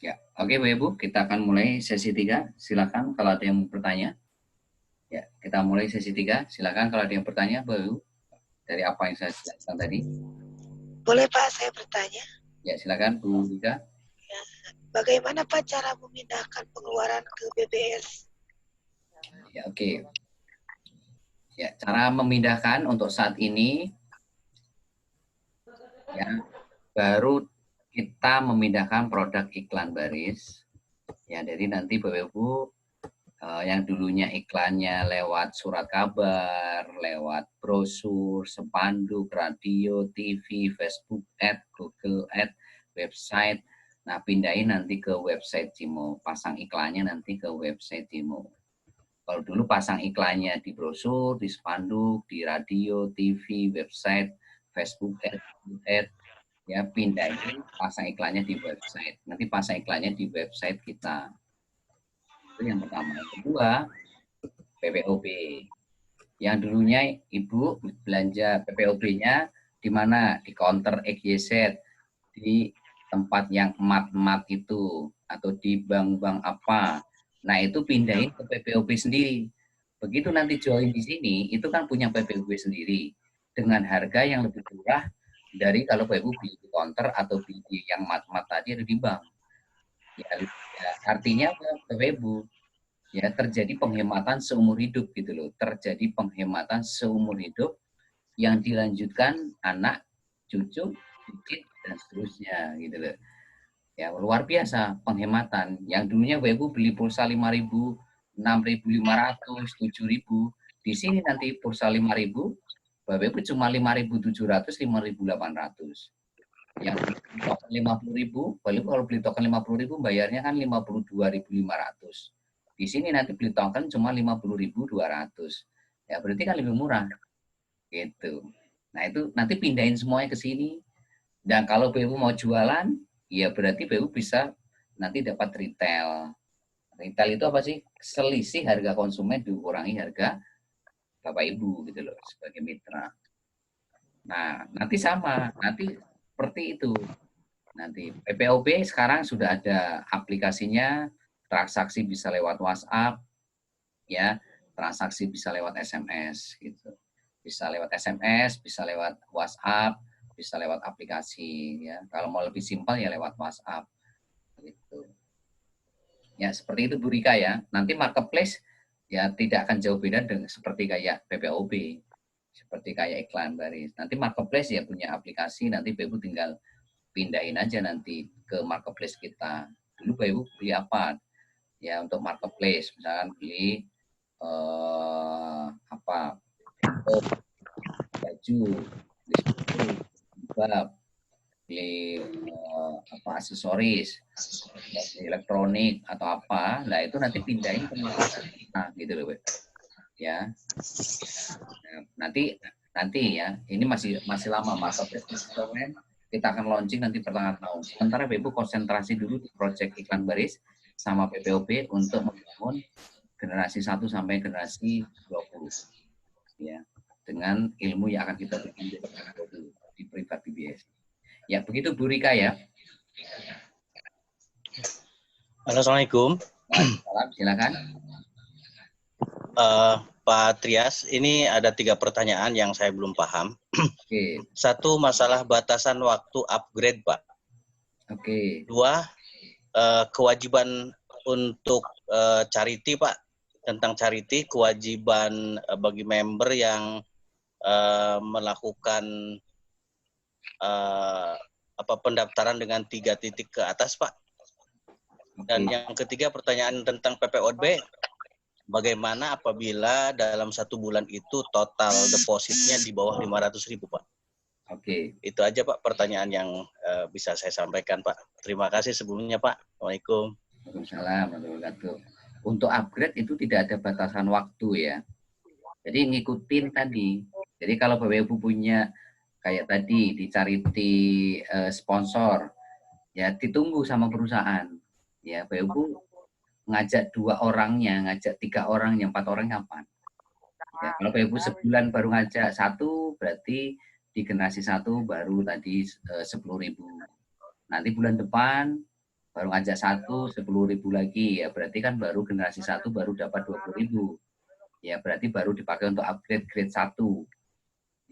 Ya, oke Bapak Ibu, kita akan mulai sesi 3. Silakan kalau ada yang mau bertanya. Ya, kita mulai sesi 3. Silakan kalau ada yang bertanya, Bapak Ibu, dari apa yang saya jelaskan tadi. Boleh Pak, saya bertanya. Ya, silakan Bu Rika. Ya. Bagaimana Pak cara memindahkan pengeluaran ke BBS? Ya, oke. Ya, cara memindahkan untuk saat ini ya baru kita memindahkan produk iklan baris. Ya, jadi nanti Bapak Ibu yang dulunya iklannya lewat surat kabar, lewat brosur, spanduk, radio, TV, Facebook Ad, Google Ad, website. Nah, pindahin nanti ke website Cimo, pasang iklannya nanti ke website Cimo. Kalau dulu pasang iklannya di brosur, di spanduk, di radio, TV, website, Facebook Ad, Ad, ya pindahin pasang iklannya di website. Nanti pasang iklannya di website kita. Itu yang pertama. Yang kedua, PPOB. Yang dulunya Ibu belanja PPOB-nya di mana? Di counter XYZ, di tempat yang emat-emat itu, atau di bank-bank apa. Nah, itu pindahin ke PPOB sendiri. Begitu nanti join di sini, itu kan punya PPOB sendiri. Dengan harga yang lebih murah dari kalau Ibu beli di counter atau beli yang mat-mat tadi ada di bank. Ya, ya artinya Bapak Ibu, ya terjadi penghematan seumur hidup gitu loh, terjadi penghematan seumur hidup yang dilanjutkan anak, cucu, cicit dan seterusnya gitu loh. Ya luar biasa penghematan. Yang dulunya Ibu beli pulsa 5.000, 6.500, 7.000, di sini nanti pulsa 5.000, Bapak Ibu cuma 5.700, 5.800. Yang beli token 50.000, kalau beli token 50.000 bayarnya kan 52.500. Di sini nanti beli token cuma 50.200. Ya berarti kan lebih murah gitu. Nah, itu nanti pindahin semuanya ke sini. Dan kalau BU mau jualan, ya berarti BU bisa nanti dapat retail. Retail itu apa sih? Selisih harga konsumen dikurangi harga Bapak Ibu gitu loh sebagai mitra. Nah, nanti sama, nanti seperti itu. Nanti PPOB sekarang sudah ada aplikasinya, transaksi bisa lewat WhatsApp, ya, transaksi bisa lewat SMS gitu. Bisa lewat SMS, bisa lewat WhatsApp, bisa lewat aplikasi ya. Kalau mau lebih simpel ya lewat WhatsApp gitu. Ya, seperti itu Bu Rika ya. Nanti marketplace ya tidak akan jauh beda dengan seperti kayak PPOB. Seperti kayak iklan baris. Nanti marketplace ya punya aplikasi, nanti BU tinggal pindahin aja nanti ke marketplace kita. Dulu BU beli apa? Ya untuk marketplace, misalkan beli apa? Baju, beli sepatu, jilbab, beli apa aksesoris, beli elektronik atau apa. Nah, itu nanti pindahin ke marketplace kita gitu loh, ya. Nah, nanti ya, ini masih masih lama marketplace instrumen kita akan launching nanti pertengahan tahun. Sementara BU konsentrasi dulu di proyek iklan baris sama PPOB untuk membangun generasi 1 sampai generasi 20 ya dengan ilmu yang akan kita berikan di privat BBS. Ya, begitu Bu Rika ya. Halo, Assalamualaikum. Waalaikumsalam, silakan. Pak Trias, ini ada 3 pertanyaan yang saya belum paham. Oke. 1, masalah batasan waktu upgrade, Pak. Oke. 2, kewajiban untuk charity, Pak. Tentang charity, kewajiban bagi member yang melakukan pendaftaran dengan 3 titik ke atas, Pak. Dan yang ketiga, pertanyaan tentang PPOB. Bagaimana apabila dalam 1 bulan itu total depositnya di bawah 500.000, Pak? Oke. Itu aja, Pak, pertanyaan yang bisa saya sampaikan, Pak. Terima kasih sebelumnya, Pak. Assalamualaikum. Waalaikumsalam warahmatullahi wabarakatuh. Untuk upgrade itu tidak ada batasan waktu ya. Jadi ngikutin tadi. Jadi kalau Bapak Ibu punya kayak tadi dicari sponsor, ya ditunggu sama perusahaan. Ya Bapak Ibu ngajak 2 orangnya, ngajak 3 orangnya, 4 orang kapan? Ya, kalau Bapak Ibu sebulan baru ngajak 1, berarti di generasi 1 baru tadi 10.000. Nanti bulan depan baru ngajak satu 10.000 lagi, ya berarti kan baru generasi 1 baru dapat 20.000. Ya berarti baru dipakai untuk upgrade grade 1.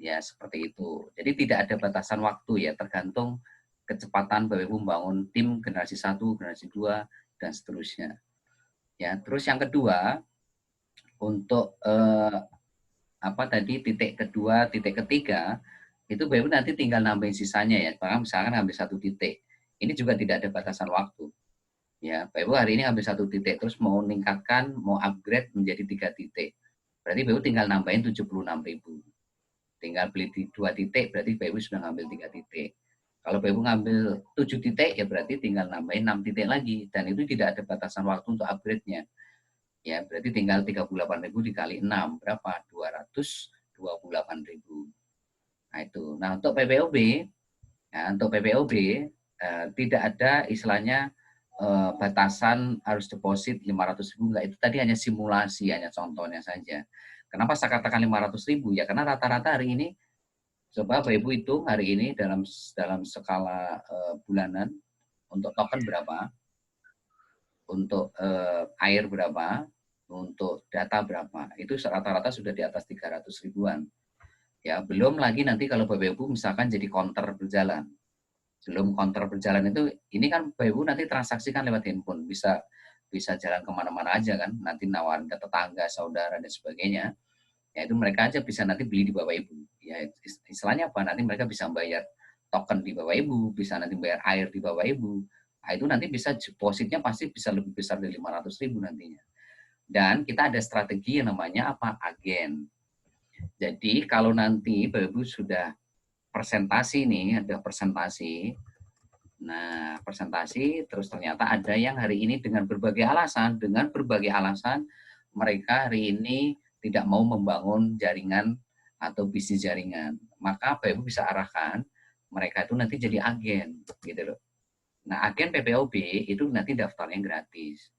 Ya seperti itu. Jadi tidak ada batasan waktu ya, tergantung kecepatan Bapak Ibu membangun tim generasi 1, generasi 2 dan seterusnya. Ya, terus yang kedua untuk apa tadi titik kedua, titik ketiga itu Bapak Ibu nanti tinggal nambahin sisanya ya. Misalkan ambil 1 titik. Ini juga tidak ada batasan waktu. Ya, Bapak Ibu hari ini ambil 1 titik terus mau meningkatkan, mau upgrade menjadi 3 titik. Berarti Bapak Ibu tinggal nambahin 76.000. Tinggal beli di 2 titik berarti Bapak Ibu sudah ngambil 3 titik. Kalau Bapak Ibu ngambil 7 titik ya berarti tinggal nambahin 6 titik lagi dan itu tidak ada batasan waktu untuk upgrade-nya. Ya, berarti tinggal 38.000 dikali 6 berapa? 228.000. Nah itu. Nah, untuk PPOB tidak ada istilahnya batasan harus deposit 500.000 enggak, itu tadi hanya simulasi, hanya contohnya saja. Kenapa saya katakan 500.000 ya? Karena rata-rata hari ini coba Bapak Ibu hitung hari ini dalam skala bulanan untuk token berapa, untuk air berapa, untuk data berapa. Itu rata-rata sudah di atas 300 ribuan. Ya, belum lagi nanti kalau Bapak Ibu misalkan jadi counter berjalan. Sebelum counter berjalan itu, ini kan Bapak Ibu nanti transaksikan lewat handphone, bisa jalan kemana-mana aja kan, nanti nawarin ke tetangga, saudara dan sebagainya. Ya itu mereka aja bisa nanti beli di Bapak Ibu. Ya istilahnya apa? Nanti mereka bisa bayar token di Bapak Ibu, bisa nanti bayar air di Bapak Ibu. Nah, itu nanti bisa depositnya pasti bisa lebih besar dari 500.000 nantinya. Dan kita ada strategi yang namanya apa? Agen. Jadi kalau nanti Bapak Ibu sudah presentasi nih, ada presentasi. Nah, presentasi terus ternyata ada yang hari ini dengan berbagai alasan mereka hari ini tidak mau membangun jaringan atau bisnis jaringan. Maka Bapak Ibu bisa arahkan mereka itu nanti jadi agen gitu loh. Nah, agen PPOB itu nanti daftarnya gratis.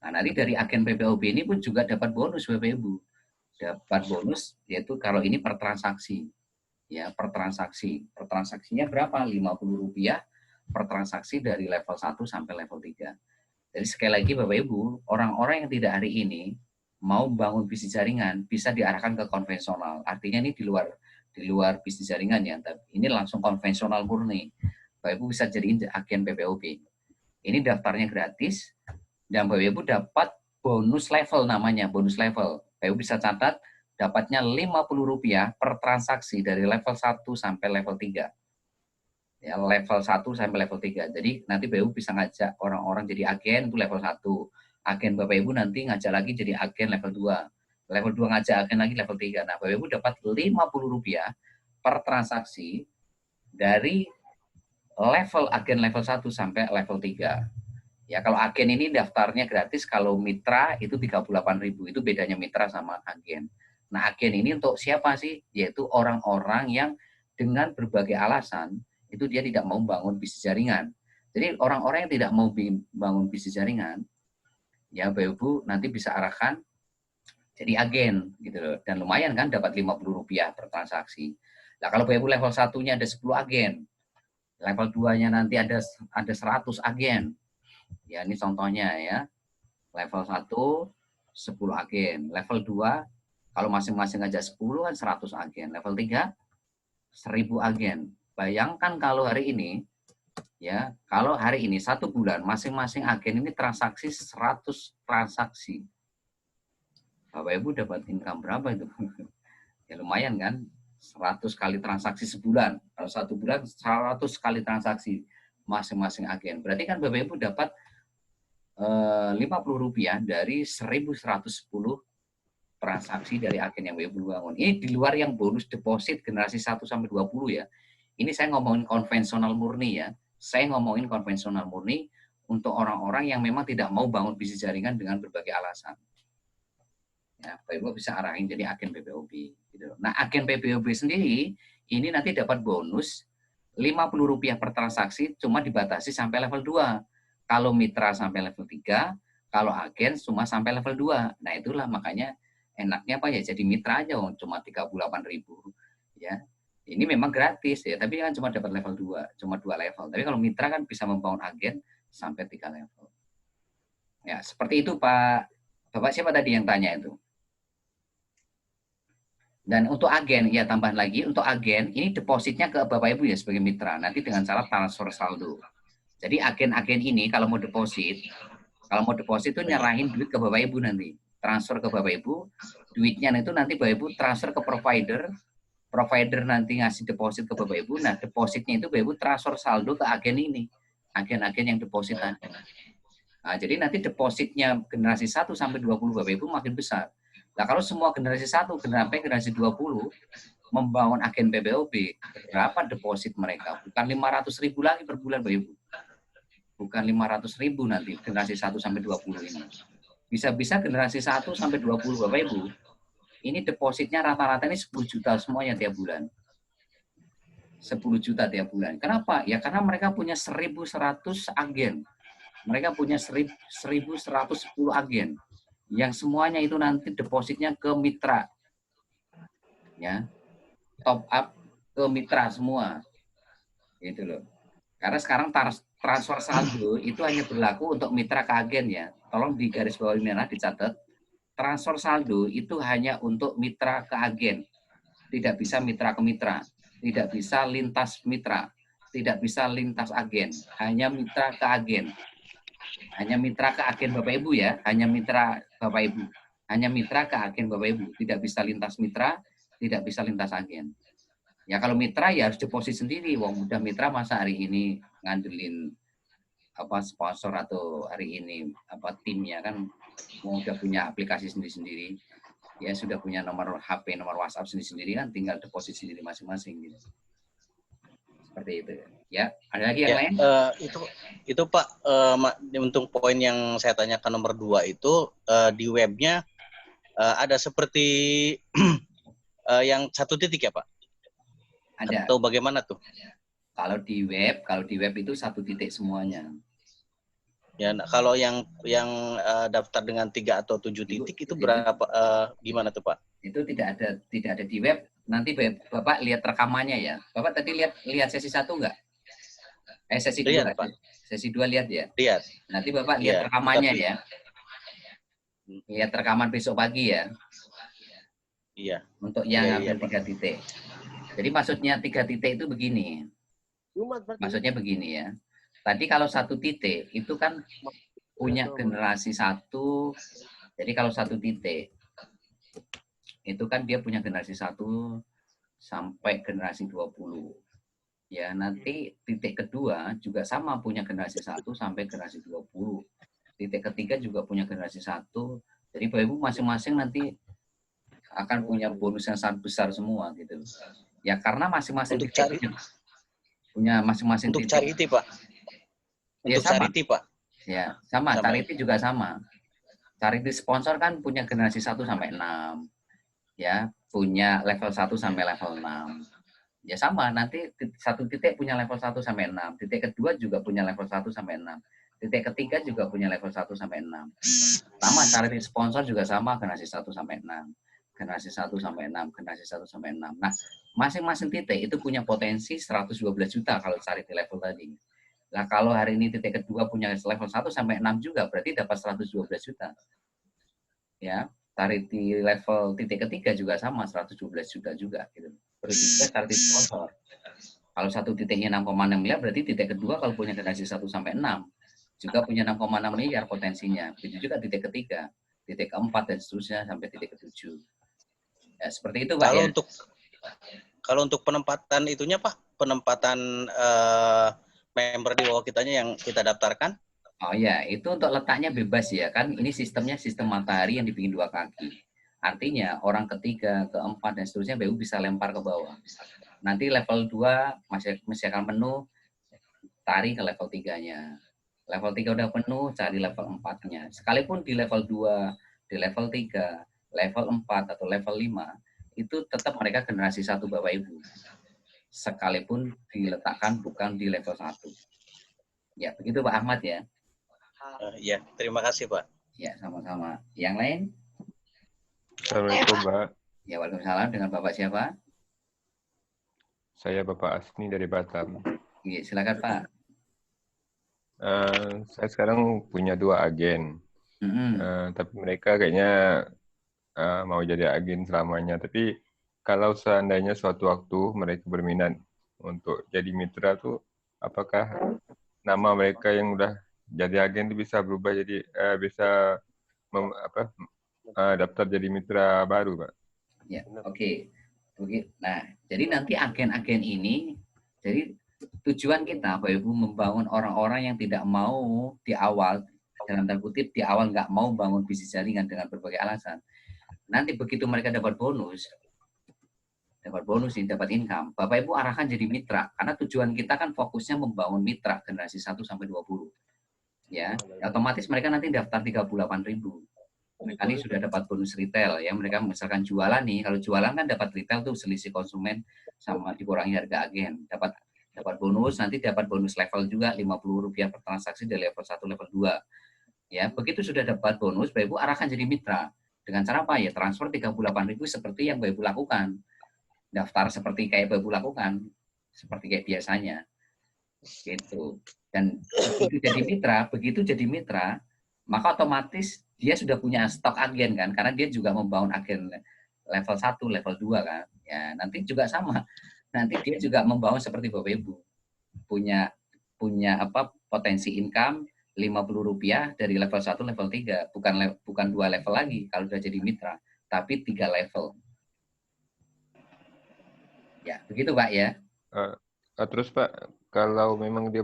Nah, nanti dari agen PPOB ini pun juga dapat bonus Bapak Ibu. Dapat bonus yaitu kalau ini per transaksi. Ya, per transaksi. Per transaksinya berapa? Rp50 per transaksi dari level 1 sampai level 3. Jadi sekali lagi Bapak Ibu, orang-orang yang tidak hari ini mau membangun bisnis jaringan bisa diarahkan ke konvensional. Artinya ini di luar bisnis jaringan ya. Ini langsung konvensional murni. Bapak Ibu bisa jadiin agen PPOB. Ini daftarnya gratis dan Bapak Ibu dapat bonus level namanya, bonus level. Bapak Ibu bisa catat dapatnya Rp50 per transaksi dari level 1 sampai level 3. Ya, level 1 sampai level 3. Jadi nanti Bapak Ibu bisa ngajak orang-orang jadi agen itu level 1. Agen Bapak Ibu nanti ngajak lagi jadi agen level 2. Level 2 ngajak agen lagi level 3. Nah, Bapak Ibu dapat Rp50 per transaksi dari level agen level 1 sampai level 3. Ya, kalau agen ini daftarnya gratis, kalau mitra itu 38.000. Itu bedanya mitra sama agen. Nah, agen ini untuk siapa sih? Yaitu orang-orang yang dengan berbagai alasan itu dia tidak mau bangun bisnis jaringan. Jadi orang-orang yang tidak mau bangun bisnis jaringan, ya Bapak Ibu nanti bisa arahkan jadi agen gitu loh. Dan lumayan kan dapat Rp50 per transaksi. Nah, kalau Bapak Ibu level 1-nya ada 10 agen, level 2-nya nanti ada 100 agen. Ya, ini contohnya ya. Level 1 10 agen, level 2 kalau masing-masing aja 10 kan 100 agen, level 3 1000 agen. Bayangkan kalau hari ini ya, kalau hari ini 1 bulan masing-masing agen ini transaksi 100 transaksi. Bapak Ibu dapat income berapa itu? Ya lumayan kan? 100 kali transaksi sebulan. Kalau 1 bulan 100 kali transaksi masing-masing agen. Berarti kan Bapak Ibu dapat Rp50 dari 1.110 transaksi dari agen yang Bapak Ibu bangun. Ini di luar yang bonus deposit generasi 1 sampai 20 ya. Ini saya ngomongin konvensional murni ya. Saya ngomongin konvensional murni untuk orang-orang yang memang tidak mau bangun bisnis jaringan dengan berbagai alasan. Ya, Bapak Ibu bisa arahin jadi agen PPOB. Gitu. Nah, agen PPOB sendiri ini nanti dapat bonus Rp50 per transaksi cuma dibatasi sampai level 2. Kalau mitra sampai level 3, kalau agen cuma sampai level 2. Nah, itulah makanya enaknya apa ya jadi mitra aja cuma 38.000 ya. Ini memang gratis ya, tapi kan cuma dapat level 2, cuma 2 level. Tapi kalau mitra kan bisa membangun agen sampai 3 level. Ya, seperti itu Pak. Bapak siapa tadi yang tanya itu? Dan untuk agen, ya tambahan lagi, untuk agen, ini depositnya ke Bapak Ibu ya sebagai mitra, nanti dengan cara transfer saldo. Jadi agen-agen ini kalau mau deposit itu nyerahin duit ke Bapak Ibu nanti. Transfer ke Bapak Ibu, duitnya itu nanti Bapak Ibu transfer ke provider nanti ngasih deposit ke Bapak Ibu, nah depositnya itu Bapak Ibu transfer saldo ke agen ini, agen-agen yang depositan. Nah, jadi nanti depositnya generasi 1 sampai 20 Bapak Ibu makin besar. Nah, kalau semua generasi 1 sampai generasi 20 membangun agen PPOB, berapa deposit mereka? Bukan 500.000 lagi per bulan Bapak Ibu. Bukan 500.000 nanti generasi 1 sampai 20 ini. Bisa-bisa generasi 1 sampai 20 Bapak Ibu. Ini depositnya rata-rata ini 10 juta semuanya tiap bulan. 10 juta tiap bulan. Kenapa? Ya karena mereka punya 1.100 agen. Mereka punya 1.110 agen yang semuanya itu nanti depositnya ke mitra, ya, top up ke mitra semua, gitu loh. Karena sekarang transfer saldo itu hanya berlaku untuk mitra ke agen ya. Tolong di garis bawah merah dicatat, transfer saldo itu hanya untuk mitra ke agen, tidak bisa mitra ke mitra, tidak bisa lintas mitra, tidak bisa lintas agen, hanya mitra ke agen. Hanya mitra ke agen Bapak Ibu ya, hanya mitra Bapak Ibu. Hanya mitra ke agen Bapak Ibu, tidak bisa lintas mitra, tidak bisa lintas agen. Ya kalau mitra ya harus deposit sendiri. Wong udah mitra masa hari ini ngandelin apa sponsor atau hari ini apa timnya kan udah punya aplikasi sendiri-sendiri. Ya sudah punya nomor HP, nomor WhatsApp sendiri-sendiri kan tinggal deposit sendiri masing-masing gitu. Seperti itu. Ya, ada lagi yang lain? Itu Pak, untuk poin yang saya tanyakan nomor 2 itu di webnya ada seperti yang 1 titik ya Pak? Ada. Atau bagaimana tuh? Kalau di web itu 1 titik semuanya. Ya, nah, kalau yang daftar dengan 3 atau 7 titik itu berapa? Gimana tuh Pak? Itu tidak ada di web. Nanti Bapak lihat rekamannya ya. Bapak tadi lihat sesi 1 enggak? Sesi 2. Sesi 2 lihat ya. Lihat. Nanti Bapak lihat rekamannya ya. Lihat rekaman besok pagi ya. Iya. Untuk yang ngambil 3 titik. Jadi maksudnya 3 titik itu begini. Maksudnya begini ya. Tadi kalau 1 titik itu kan punya generasi 1. Jadi kalau 1 titik itu kan dia punya generasi 1 sampai generasi 20. Ya, nanti titik kedua juga sama punya generasi 1 sampai generasi 20. Titik ketiga juga punya generasi 1. Jadi Bapak Ibu masing-masing nanti akan punya bonus yang sangat besar semua gitu. Ya karena masing-masing titik punya masing-masing titik. Untuk charity Pak. Untuk charity Pak. Ya, sama. Charity juga sama. Charity sponsor kan punya generasi 1 sampai 6. Ya, punya level 1 sampai level 6. Ya sama, nanti 1 titik punya level 1 sampai 6. Titik kedua juga punya level 1 sampai 6. Titik ketiga juga punya level 1 sampai 6. Sama, charity sponsor juga sama, generasi 1 sampai 6. Generasi 1 sampai 6, generasi 1 sampai 6. Nah, masing-masing titik itu punya potensi 112 juta kalau charity level tadi. Nah, kalau hari ini titik kedua punya level 1 sampai 6 juga, berarti dapat 112 juta. Ya, charity level titik ketiga juga sama, 112 juta juga gitu. Begitu charity sponsor. Kalau 1 titiknya 6,6 miliar, berarti titik kedua kalau punya generasi 1 sampai 6 juga punya 6,6 miliar potensinya. Begitu juga titik ketiga, titik keempat dan seterusnya sampai titik ke-7. Ya, seperti itu Pak. Kalau untuk penempatan itunya Pak, penempatan member di bawah kitanya yang kita daftarkan? Oh ya, itu untuk letaknya bebas ya kan. Ini sistemnya sistem matahari yang dibikin 2 kaki. Artinya orang ketiga, keempat dan seterusnya BU bisa lempar ke bawah. Nanti level 2 masih akan penuh, tarik ke level 3-nya. Level 3 udah penuh, cari level 4-nya. Sekalipun di level 2, di level 3, level 4 atau level 5, itu tetap mereka generasi 1 Bapak Ibu. Sekalipun diletakkan bukan di level 1. Ya, begitu Pak Ahmad ya. Ya, terima kasih Pak. Ya, sama-sama. Yang lain? Assalamualaikum Pak. Ya, waalaikumsalam. Dengan Bapak siapa? Saya Bapak Asni dari Batam. Ya, silakan Pak. Saya sekarang punya 2 agen. Tapi mereka kayaknya mau jadi agen selamanya. Tapi kalau seandainya suatu waktu mereka berminat untuk jadi mitra tuh, apakah nama mereka yang udah jadi agen itu bisa berubah jadi bisa daftar jadi mitra baru, Pak? Ya, oke. Nah, jadi nanti agen-agen ini, jadi tujuan kita, Bapak Ibu, membangun orang-orang yang tidak mau di awal, dalam tanda kutip, di awal nggak mau bangun bisnis jaringan dengan berbagai alasan. Nanti begitu mereka dapat bonus nih, dapat income, Bapak Ibu arahkan jadi mitra. Karena tujuan kita kan fokusnya membangun mitra generasi 1 sampai 20. Ya, otomatis mereka nanti daftar 38.000. Mereka ini sudah dapat bonus retail ya, mereka misalkan jualan nih, kalau jualan kan dapat retail tuh selisih konsumen sama dikurangi harga agen, dapat bonus, nanti dapat bonus level juga Rp50 per transaksi dari level 1 level 2. Ya, begitu sudah dapat bonus, Bapak Ibu arahkan jadi mitra. Dengan cara apa ya? Transfer 38.000 seperti yang Bapak Ibu lakukan. Daftar seperti kayak Bapak Ibu lakukan, seperti kayak biasanya. Gitu. Dan begitu jadi mitra, maka otomatis dia sudah punya stok agen kan, karena dia juga membangun agen level 1, level 2 kan. Ya, nanti juga sama. Nanti dia juga membangun seperti Bapak Ibu. Punya potensi income Rp50 dari level 1, level 3. Bukan 2 level lagi kalau sudah jadi mitra, tapi 3 level. Ya, begitu Pak ya. Terus Pak, kalau memang dia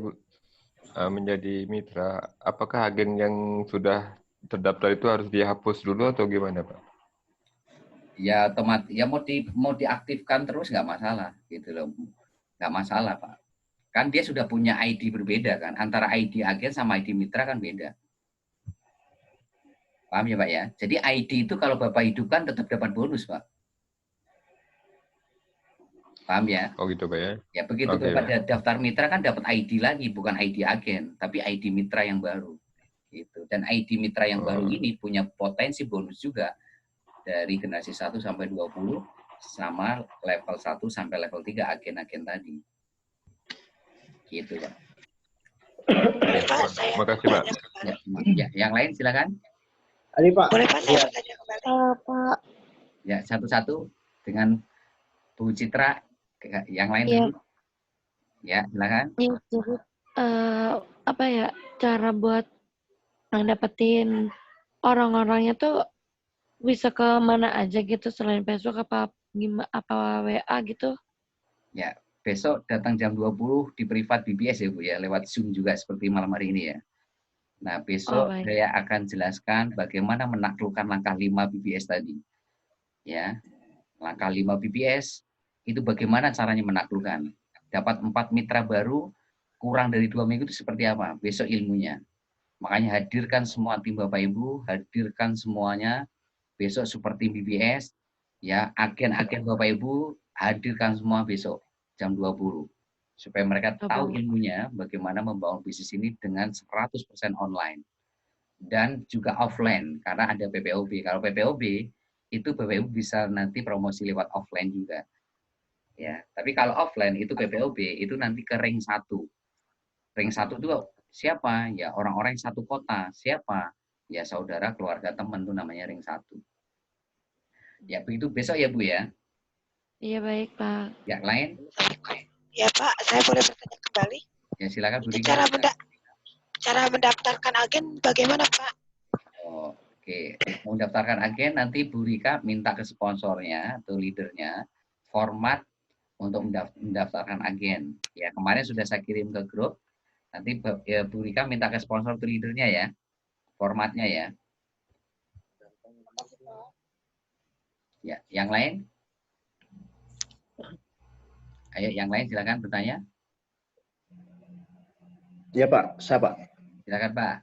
menjadi mitra, apakah agen yang sudah terdaftar itu harus dihapus dulu atau gimana, Pak? Ya otomatis ya mau diaktifkan terus nggak masalah gitu loh, nggak masalah Pak. Kan dia sudah punya ID berbeda kan, antara ID agen sama ID mitra kan beda. Paham ya Pak ya? Jadi ID itu kalau Bapak hidupkan tetap dapat bonus Pak. Paham ya? Oh gitu Pak ya? Ya begitu Bapak daftar mitra kan dapat ID lagi, bukan ID agen, tapi ID mitra yang baru. Gitu. Dan ID mitra yang baru ini punya potensi bonus juga dari generasi 1 sampai 20 sama level 1 sampai level 3 agen-agen tadi. Gitu Pak. Pak, makasih Pak. Ya, yang lain silakan. Pak. Boleh Pak, saya bertanya kembali. Pak. Ya, satu-satu dengan Bu Citra, yang lain dulu. Ya, silakan. Ya, jadi apa ya cara buat dapetin orang-orangnya tuh bisa ke mana aja gitu selain Facebook apa WA gitu? Ya, besok datang jam 20 di privat BBS ya Bu ya, lewat Zoom juga seperti malam hari ini ya. Nah, besok saya akan jelaskan bagaimana menaklukkan langkah 5 BBS tadi. Ya, langkah 5 BBS itu bagaimana caranya menaklukkan. Dapat 4 mitra baru, kurang dari 2 minggu itu seperti apa? Besok ilmunya. Makanya hadirkan semua tim Bapak Ibu, hadirkan semuanya. Besok seperti BBS, ya agen-agen Bapak Ibu, hadirkan semua besok jam 20. Supaya mereka tahu ilmunya bagaimana membangun bisnis ini dengan 100% online. Dan juga offline, karena ada PPOB. Kalau PPOB, itu Bapak Ibu bisa nanti promosi lewat offline juga. Ya, tapi kalau offline itu PPOB, itu nanti ke ring 1. Ring 1 itu siapa? Ya orang-orang yang satu kota. Siapa? Ya saudara, keluarga, teman itu namanya ring 1. Ya begitu besok ya Bu ya. Iya baik Pak. Yang lain? Ya Pak, saya boleh bertanya kembali? Ya silakan Bu Rika. Cara mendaftarkan agen bagaimana Pak? Oh, oke. Mendaftarkan agen nanti Bu Rika minta ke sponsornya atau leadernya format untuk mendaftarkan agen. Ya kemarin sudah saya kirim ke grup. Nanti ya, Bu Rika minta ke sponsor atau leadernya ya. Formatnya ya. Ya, yang lain? Ayo, yang lain silakan bertanya. Ya Pak, saya Pak. Silakan Pak.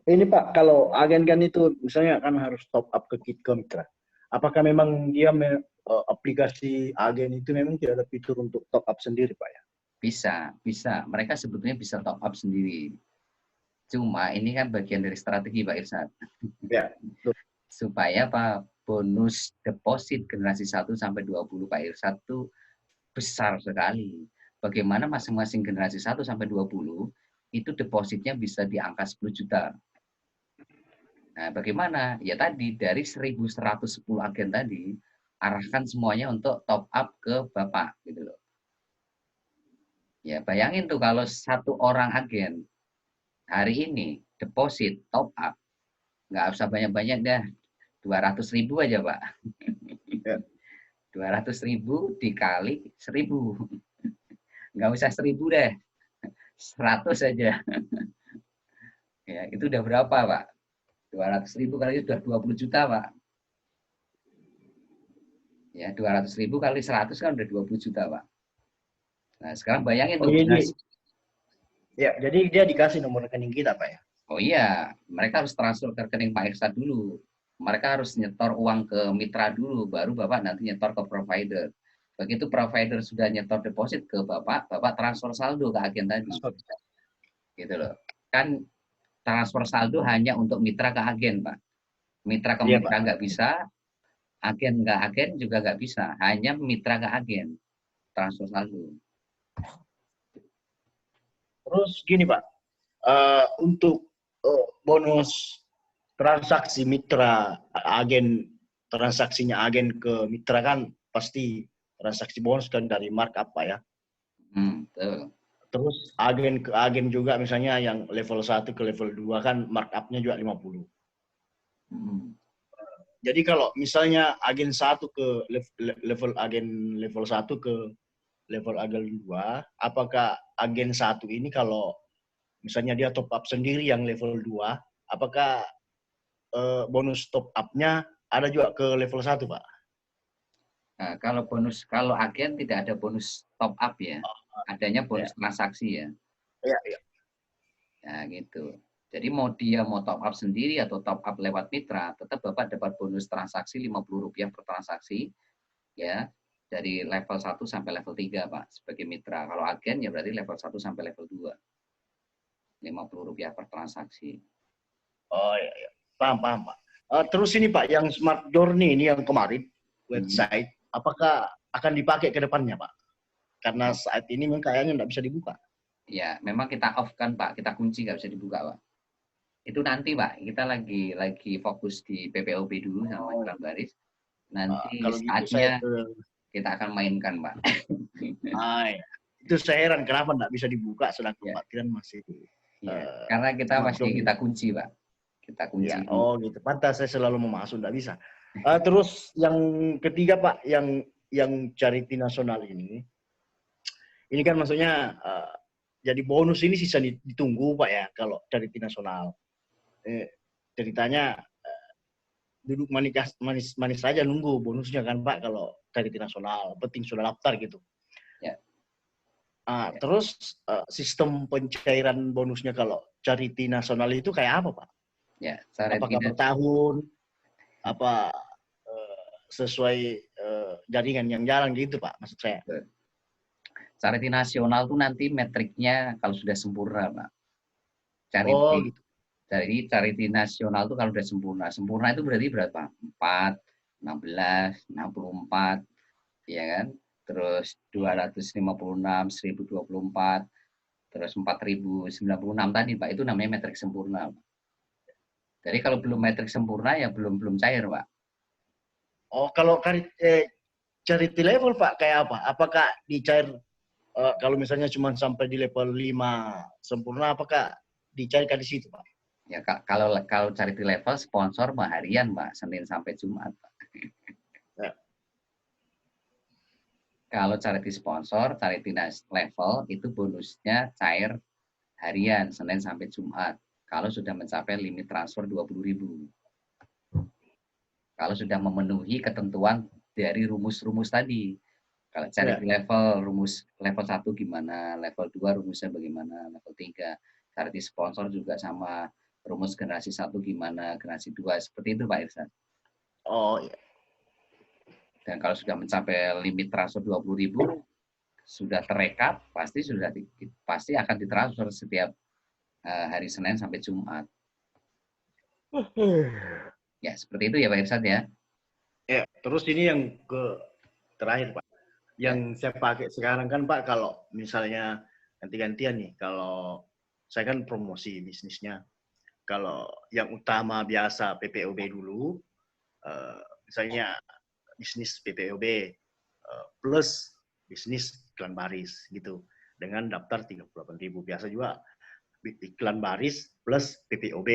Ini Pak, kalau agen kan itu misalnya kan harus top up ke Mitra. Apakah memang dia aplikasi agen itu memang tidak ada fitur untuk top up sendiri Pak ya? Bisa. Mereka sebetulnya bisa top up sendiri. Cuma ini kan bagian dari strategi Pak Irsad. Ya. Supaya Pak bonus deposit generasi 1 sampai 20 Pak Irsad itu besar sekali. bagaimana masing-masing generasi 1 sampai 20 itu depositnya bisa di angka 10 juta. Nah, bagaimana? Ya tadi, dari 1.110 agen tadi, arahkan semuanya untuk top up ke Bapak. Gitu loh. Ya, bayangin tuh kalau satu orang agen hari ini deposit top up, nggak usah banyak-banyak dah, 200.000 aja, Pak. Ya. 200.000 dikali 1.000. Nggak usah 1.000 deh, 100 aja. Ya, itu udah berapa, Pak? 200.000 kali itu sudah 20 juta, Pak. Ya, 200.000 kali 100 kan udah 20 juta, Pak. Nah, sekarang bayangin tuh. Jadi dia dikasih nomor rekening kita, Pak ya? Oh iya, mereka harus transfer ke rekening Pak Irsad dulu. Mereka harus nyetor uang ke mitra dulu, baru Bapak nanti nyetor ke provider. Begitu provider sudah nyetor deposit ke Bapak, Bapak transfer saldo ke agen tadi. Gitu loh. Kan transfer saldo hanya untuk mitra ke agen, Pak. Mitra ke mitra nggak bisa, agen nggak agen juga nggak bisa. Hanya mitra ke agen transfer saldo. Terus gini, Pak, untuk bonus transaksi mitra agen, transaksinya agen ke mitra kan pasti transaksi bonus kan dari markup, Pak ya. Betul. Terus agen ke agen juga misalnya yang level 1 ke level 2 kan markup-nya juga 50. Jadi kalau misalnya agen 1 ke level agen level 1 ke level agen 2, apakah agen 1 ini kalau misalnya dia top up sendiri yang level 2, apakah bonus top up-nya ada juga ke level 1, Pak? Nah, kalau agen tidak ada bonus top up ya. Adanya bonus transaksi ya. Iya. Nah, gitu. Jadi mau dia mau top up sendiri atau top up lewat mitra, tetap Bapak dapat bonus transaksi Rp50 per transaksi ya. Dari level 1 sampai level 3, Pak, sebagai mitra. Kalau agen ya berarti level 1 sampai level 2. Rp50 per transaksi. Oh iya. Paham, Pak. Terus ini Pak, yang Smart Journey ini yang kemarin, website, apakah akan dipakai ke depannya, Pak? Karena saat ini memang kayaknya nggak bisa dibuka. Ya, memang kita off kan, Pak. Kita kunci nggak bisa dibuka, Pak. Itu nanti, Pak. Kita lagi fokus di PPOB dulu sama iklan baris. Nanti kalau saatnya gitu kita akan mainkan, Pak. Ya. Itu saya heran kenapa nggak bisa dibuka sedang kebatiran masih. Ya, karena kita kunci, Pak. Kita kunci. Ya, gitu. Pantas saya selalu mau masuk, nggak bisa. Terus yang ketiga, Pak, yang charity nasional ini kan maksudnya jadi bonus ini sisa ditunggu, Pak ya, kalau charity nasional. Ceritanya duduk manis saja nunggu bonusnya kan, Pak, kalau charity nasional. Penting sudah daftar gitu. Ya. Terus sistem pencairan bonusnya kalau charity nasional itu kayak apa, Pak? Ya, apakah per tahun? Apa sesuai jaringan yang jalan gitu, Pak, maksud saya? Charity nasional tuh nanti metriknya kalau sudah sempurna, Pak. Gitu. Jadi charity nasional tuh kalau sudah sempurna. Sempurna itu berarti berapa? 4, 16, 64, ya kan? Terus 256, 1024, terus 4096 tadi, Pak. Itu namanya metrik sempurna, Pak. Jadi kalau belum metrik sempurna ya belum cair, Pak. Kalau charity level, Pak, kayak apa? Apakah dicair kalau misalnya cuma sampai di level 5 sempurna, apakah dicairkan di situ, Pak? Ya kalau charity level sponsor harian, Pak, Senin sampai Jumat, Pak. Ya. Kalau charity sponsor, charity level itu bonusnya cair harian Senin sampai Jumat. Kalau sudah mencapai limit transfer 20.000. Kalau sudah memenuhi ketentuan dari rumus-rumus tadi. Kalau charity level, rumus level 1 gimana, level 2 rumusnya bagaimana, level 3. Charity sponsor juga sama, rumus generasi 1 gimana, generasi 2. Seperti itu, Pak Irsan. Iya. Dan kalau sudah mencapai limit transfer 20.000, sudah terekap, pasti akan ditransfer setiap hari Senin sampai Jumat. Ya, seperti itu ya Pak Irsyad ya. Ya, terus ini yang terakhir, Pak. yang saya pakai sekarang kan Pak, kalau misalnya ganti-gantian nih, kalau saya kan promosi bisnisnya. Kalau yang utama biasa PPOB dulu, misalnya bisnis PPOB plus bisnis iklan baris gitu, dengan daftar 38.000. Biasa juga iklan baris plus PPOB,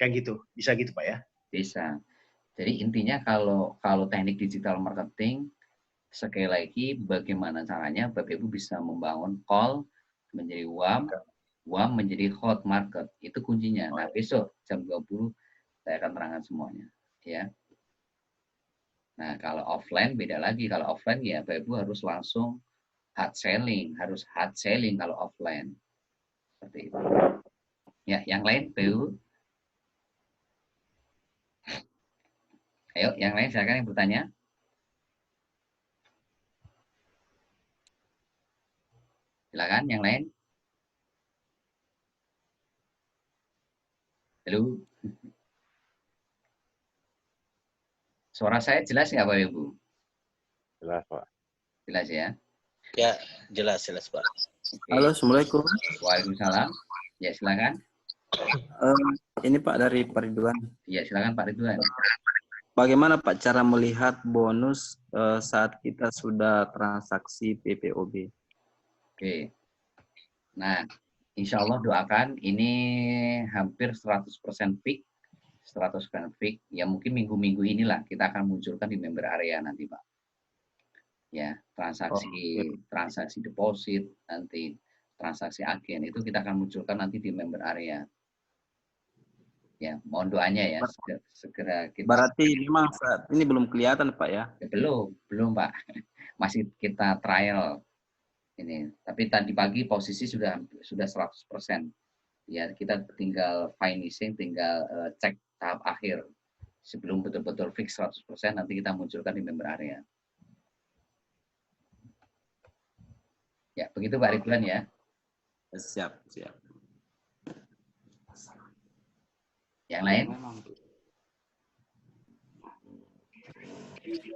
kan gitu, bisa gitu Pak ya? Bisa. Jadi intinya kalau teknik digital marketing, sekali lagi bagaimana caranya Bapak Ibu bisa membangun call menjadi WAM menjadi hot market. Itu kuncinya. Nah, besok jam 20 saya akan terangkan semuanya, ya. Nah, kalau offline beda lagi. Kalau offline ya Bapak Ibu harus langsung hard selling kalau offline. Seperti itu. Ya, yang lain Bapak Ibu. Ayo, yang lain silakan yang bertanya. Silakan yang lain. Halo. Suara saya jelas nggak Bapak Ibu? Jelas, Pak. Jelas ya? Ya, jelas Pak. Oke. Halo, Assalamualaikum. Waalaikumsalam. Ya, silakan. Ini Pak dari Pak Ridwan. Ya, silakan Pak Ridwan. Bagaimana Pak cara melihat bonus saat kita sudah transaksi PPOB? Oke. Nah, insya Allah doakan ini hampir 100% fix. 100% fix. Ya mungkin minggu-minggu inilah kita akan munculkan di member area nanti Pak. Ya, transaksi deposit, nanti transaksi agen itu kita akan munculkan nanti di member area. Ya, mohon doanya ya, segera kita. Berarti memang saat ini belum kelihatan Pak ya? Belum Pak. Masih kita trial ini. Tapi tadi pagi posisi sudah 100%. Ya, kita tinggal finishing, tinggal cek tahap akhir. Sebelum betul-betul fix 100%, nanti kita munculkan di member area. Ya, begitu Pak Ridwan ya. Siap. Yang lain?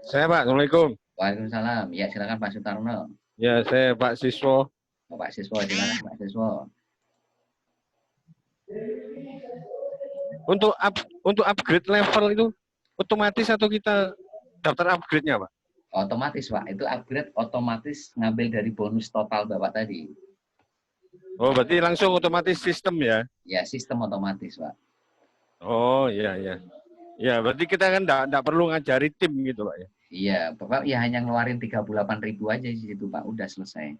Saya Pak, Assalamualaikum. Waalaikumsalam. Ya, silakan Pak Sutarno. Ya, saya Pak Siswo. Pak Siswo, silakan Pak Siswo. Untuk upgrade level itu otomatis atau kita daftar upgrade-nya, Pak? Otomatis, Pak. Itu upgrade otomatis ngambil dari bonus total Bapak tadi. Oh, berarti langsung otomatis sistem ya? Ya, sistem otomatis, Pak. Oh, iya. Ya, berarti kita kan enggak perlu ngajari tim gitu, Pak ya? Iya, Bapak ya hanya ngeluarin 38.000 aja di situ, Pak. Udah selesai.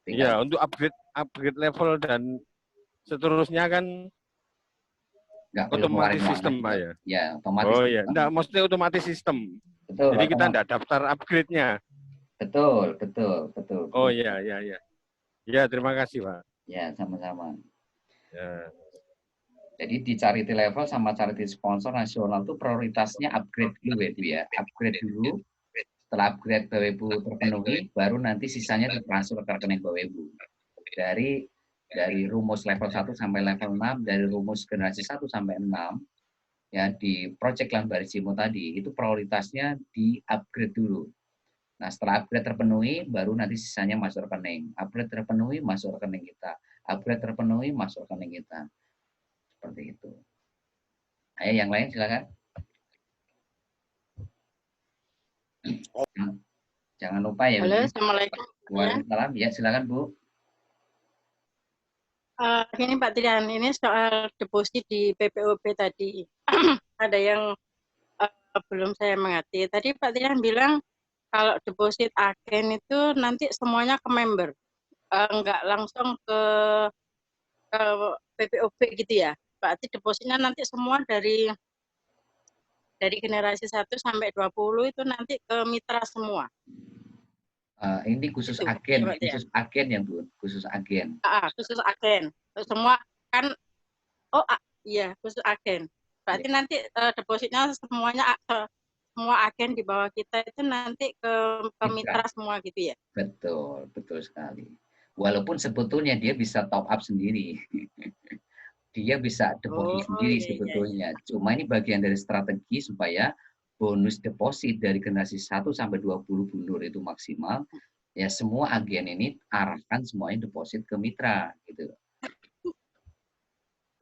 Iya, untuk upgrade level dan seterusnya kan nggak otomatis sistem, Pak ya? Ya, otomatis. Oh iya, enggak, maksudnya otomatis sistem. Betul. Jadi kita enggak daftar upgrade-nya. Betul. Oh iya. Ya, terima kasih, Pak. Ya, sama-sama. Ya. Jadi di charity level sama charity sponsor nasional itu prioritasnya upgrade dulu ya. Upgrade dulu. Setelah upgrade Bapak Ibu terpenuhi, baru nanti sisanya ditransfer ke rekening Bapak Ibu. Dari rumus level 1 sampai level 6, dari rumus generasi 1 sampai 6, ya di Project Iklan Baris Cimo tadi, itu prioritasnya di upgrade dulu. Nah, setelah upgrade terpenuhi, baru nanti sisanya masuk rekening. Upgrade terpenuhi, masuk rekening kita. Upgrade terpenuhi, masuk rekening kita. Seperti itu. Ayo yang lain silakan. Jangan lupa ya. Halo, Assalamualaikum. Waalaikumsalam. Ya, silakan Bu. Ini Pak Trian, ini soal deposit di PPOB tadi. Ada yang belum saya mengerti. Tadi Pak Trian bilang kalau deposit agen itu nanti semuanya ke member, enggak langsung ke PPOB gitu ya. Berarti depositnya nanti semua dari generasi 1 sampai 20 itu nanti ke mitra semua. Ini khusus itu, agen, ya, khusus agen ya Bu, khusus agen. Khusus agen. Semua kan, iya khusus agen. Berarti ya. Nanti depositnya semuanya semua agen di bawah kita itu nanti ke mitra semua gitu ya? Betul sekali. Walaupun sebetulnya dia bisa top up sendiri. Dia bisa deposit sendiri sebetulnya. Cuma ini bagian dari strategi supaya bonus deposit dari generasi 1 sampai 20 bundur itu maksimal, Ya semua agen ini arahkan semuanya deposit ke mitra gitu.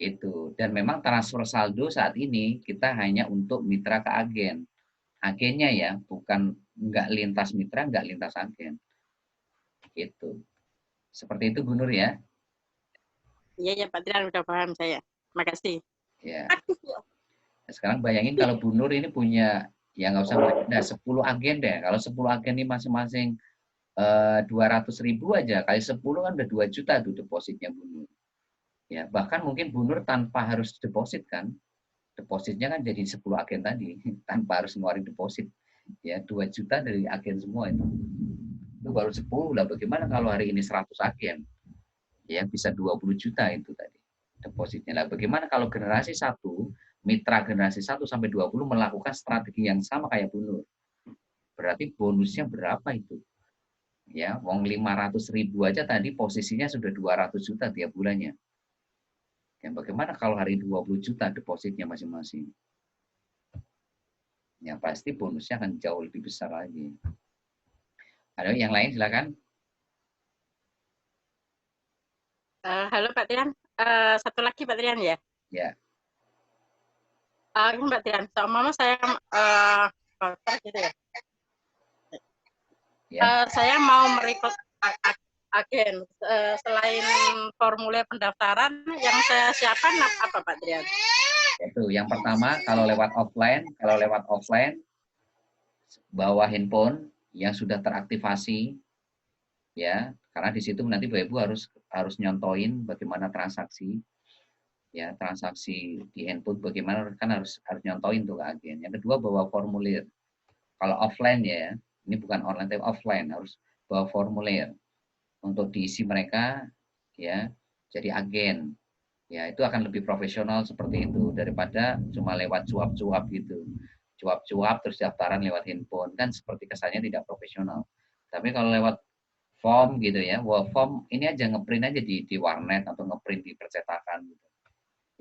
Itu. Dan memang transfer saldo saat ini kita hanya untuk mitra ke agen. Agennya ya, bukan nggak lintas mitra, nggak lintas agen. Gitu. Seperti itu Bu Nur ya. Iya ya Pak Trian, udah paham saya. Makasih. Ya. Nah, sekarang bayangin kalau Bu Nur ini punya, ya nggak usah beda, 10 agen deh. Kalau 10 agen ini masing-masing 200.000 aja, kali 10 kan udah 2 juta tuh depositnya Bu Nur. Ya, bahkan mungkin Bu Nur tanpa harus deposit kan, depositnya kan jadi 10 agen tadi, tanpa harus ngeluarin deposit. Ya, 2 juta dari agen semua itu. Itu baru 10 lah, bagaimana kalau hari ini 100 agen? Ya, bisa 20 juta itu tadi depositnya. Nah, bagaimana kalau generasi 1, mitra generasi 1 sampai 20 melakukan strategi yang sama kayak Bu Nur? Berarti bonusnya berapa itu? Ya, wong 500.000 aja tadi posisinya sudah 200 juta tiap bulannya. Ya, bagaimana kalau hari 20 juta depositnya masing-masing? Ya, pasti bonusnya akan jauh lebih besar lagi. Ada yang lain silakan. Halo Pak Trian, satu lagi Pak Trian ya. Ya. Ini Pak Trian, sama saya gitu ya. Saya mau merekrut agen. Selain formulir pendaftaran, yang saya siapkan apa Pak Trian? Itu yang pertama, kalau lewat offline bawa handphone yang sudah teraktivasi, ya, karena di situ nanti Bapak Ibu harus nyontoin bagaimana transaksi, ya, transaksi di handphone bagaimana kan harus nyontoin tuh ke agen. Yang kedua bawa formulir. Kalau offline ya, ini bukan online tapi offline, harus bawa formulir untuk diisi mereka, ya, jadi agen. Ya, itu akan lebih profesional seperti itu daripada cuma lewat cuap-cuap gitu. Cuap-cuap terus daftaran lewat handphone, kan seperti kesannya tidak profesional. Tapi kalau lewat form gitu ya, form ini aja ngeprint aja di warnet atau ngeprint di percetakan gitu.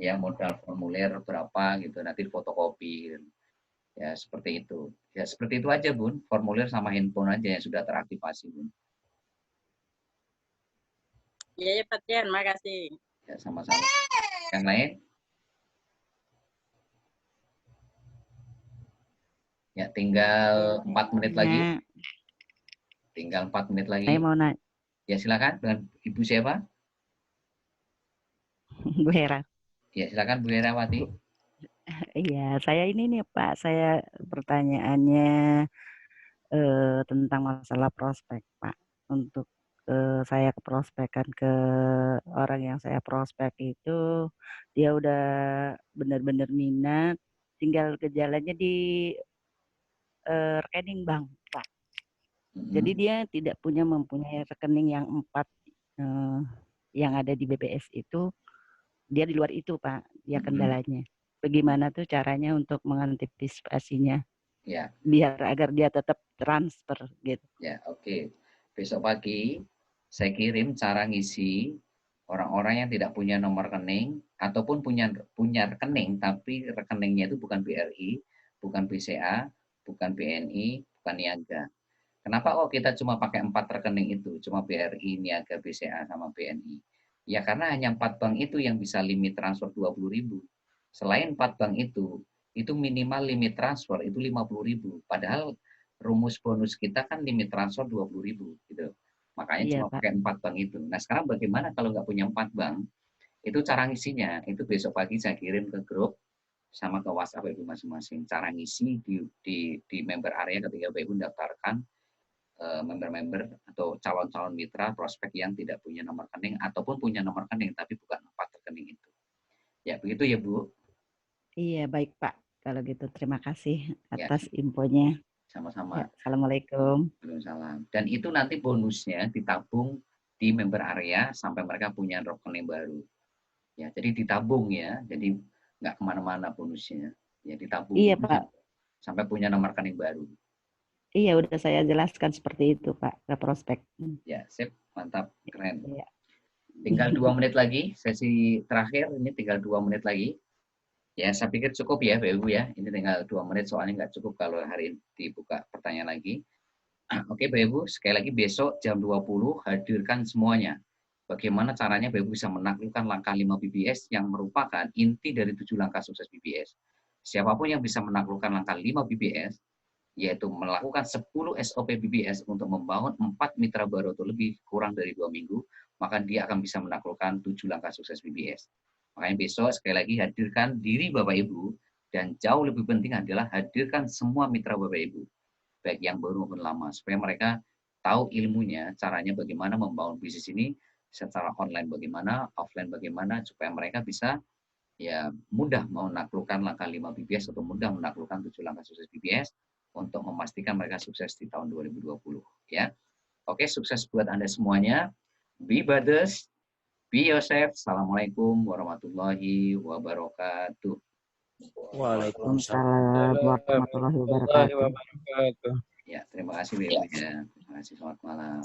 Ya, modal formulir berapa gitu, nanti fotokopi gitu. Ya, seperti itu. Ya, seperti itu aja, Bun. Formulir sama handphone aja yang sudah teraktivasi, Bun. Iya, Pak Tian, makasih. Ya, sama-sama. Yang lain? Ya, tinggal 4 menit lagi. Tinggal 4 menit lagi. Saya mau nanya. Ya, silakan. Dengan Ibu siapa? Bu Hera. Ya, silakan Bu Herawati. Iya, saya ini nih Pak, saya pertanyaannya tentang masalah prospek Pak. Untuk saya prospekkan ke orang yang saya prospek itu, dia udah benar-benar minat, tinggal gejalanya di rekening bank Pak. Jadi dia tidak mempunyai rekening yang 4 yang ada di BPS itu, dia di luar itu Pak, dia kendalanya. Bagaimana tuh caranya untuk mengantisipasinya? Ya. Biar agar dia tetap transfer gitu. Ya, oke. Besok pagi saya kirim cara ngisi orang-orang yang tidak punya nomor rekening ataupun punya rekening tapi rekeningnya itu bukan BRI, bukan BCA, bukan BNI, bukan Niaga. Kenapa kita cuma pakai 4 rekening itu, cuma BRI, Niaga, BCA sama BNI? Ya karena hanya 4 bank itu yang bisa limit transfer 20.000. Selain 4 bank itu minimal limit transfer itu 50.000. Padahal rumus bonus kita kan limit transfer 20.000 gitu. Makanya cuma pakai 4 bank itu. Nah, sekarang bagaimana kalau nggak punya 4 bank? Itu cara ngisinya. Itu besok pagi saya kirim ke grup sama ke WhatsApp Ibu masing-masing. Cara ngisi di member area ketika Ibu mendaftarkan member-member atau calon-calon mitra prospek yang tidak punya nomor rekening ataupun punya nomor rekening tapi bukan 4 rekening itu. Ya, begitu ya, Bu. Iya, baik Pak. Kalau gitu terima kasih atas infonya. Sama-sama. Ya, Assalamualaikum. Waalaikumsalam. Dan itu nanti bonusnya ditabung di member area sampai mereka punya rekening baru. Ya, jadi ditabung ya. Jadi nggak kemana-mana bonusnya. Ya, ditabung. Iya, Pak. Sampai punya nomor rekening baru. Iya, udah saya jelaskan seperti itu, Pak, ke prospek. Ya, sip. Mantap. Keren. Iya. Tinggal 2 menit lagi. Sesi terakhir ini tinggal 2 menit lagi. Ya, saya pikir cukup ya, Bapak Ibu ya. Ini tinggal 2 menit soalnya nggak cukup kalau hari ini dibuka pertanyaan lagi. Oke Bapak Ibu, sekali lagi besok jam 20 hadirkan semuanya. Bagaimana caranya Bapak Ibu bisa menaklukkan langkah 5 BBS yang merupakan inti dari 7 langkah sukses BBS. Siapapun yang bisa menaklukkan langkah 5 BBS, yaitu melakukan 10 SOP BBS untuk membangun 4 mitra baru atau lebih kurang dari 2 minggu, maka dia akan bisa menaklukkan 7 langkah sukses BBS. Makanya besok sekali lagi hadirkan diri Bapak Ibu, dan jauh lebih penting adalah hadirkan semua mitra Bapak Ibu, baik yang baru maupun lama, supaya mereka tahu ilmunya, caranya bagaimana membangun bisnis ini secara online bagaimana, offline bagaimana, supaya mereka bisa ya mudah menaklukkan langkah 5 BBS atau mudah menaklukkan 7 langkah sukses BBS untuk memastikan mereka sukses di tahun 2020 ya. Oke, sukses buat Anda semuanya. Be brothers, be yourself. Assalamualaikum warahmatullahi wabarakatuh. Waalaikumsalam warahmatullahi wabarakatuh. Ya, terima kasih Bu ya. Terima kasih, selamat malam.